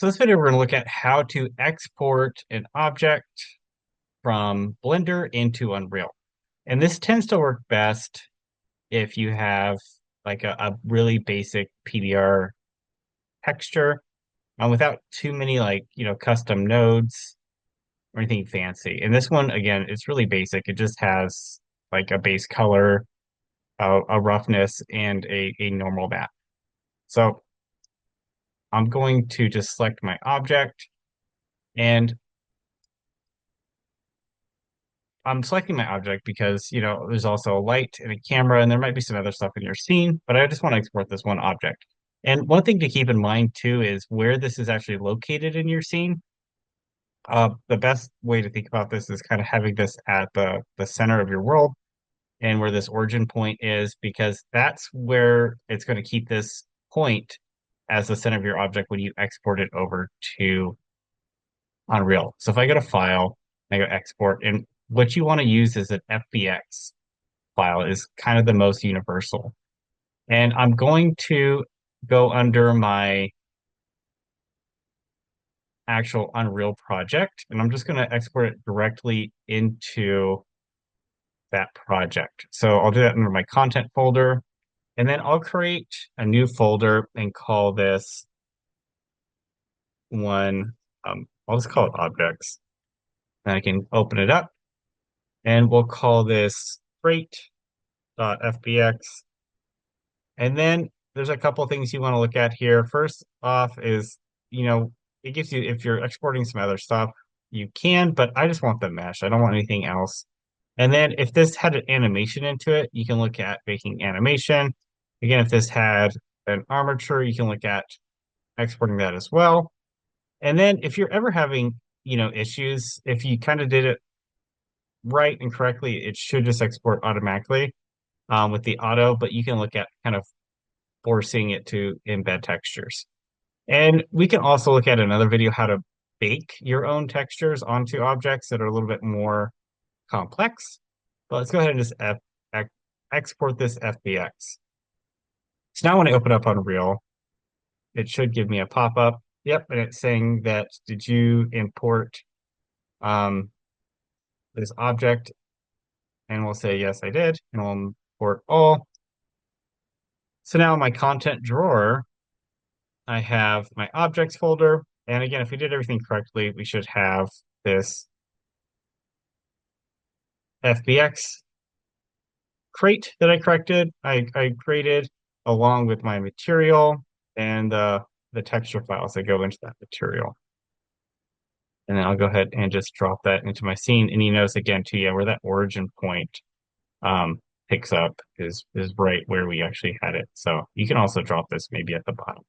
So this video, we're going to look at how to export an object from Blender into Unreal. And this tends to work best if you have like a really basic PBR texture without too many custom nodes or anything fancy. And this one, again, it's really basic. It just has like a base color, a roughness, and a normal map. So I'm going to just select my object, and I'm selecting my object because, there's also a light and a camera, and there might be some other stuff in your scene, but I just want to export this one object. And one thing to keep in mind too is where this is actually located in your scene. The best way to think about this is kind of having this at the center of your world and where this origin point is, because that's where it's going to keep this point as the center of your object when you export it over to Unreal. So if I go to File, I go Export, and what you want to use is an FBX file is kind of the most universal. And I'm going to go under my actual Unreal project, and I'm just going to export it directly into that project. So I'll do that under my content folder, and then I'll create a new folder and call this one, I'll just call it objects. And I can open it up, and we'll call this crate.fbx. And then there's a couple of things you want to look at here. First off is, it gives you, if you're exporting some other stuff, you can, but I just want the mesh. I don't want anything else. And then if this had an animation into it, you can look at making animation. Again, if this had an armature, you can look at exporting that as well. And then if you're ever having, issues, if you kind of did it right and correctly, it should just export automatically with the auto, but you can look at kind of forcing it to embed textures. And we can also look at another video how to bake your own textures onto objects that are a little bit more complex. But let's go ahead and just export this FBX. So now when I open up Unreal, it should give me a pop-up. Yep, and it's saying that did you import um, this object? And we'll say yes, I did, and we'll import all. So now in my content drawer, I have my objects folder. And again, if we did everything correctly, we should have this FBX crate that I created along with my material and the texture files that go into that material. And then I'll go ahead and just drop that into my scene. And you notice again too, yeah, where that origin point picks up is right where we actually had it. So you can also drop this maybe at the bottom.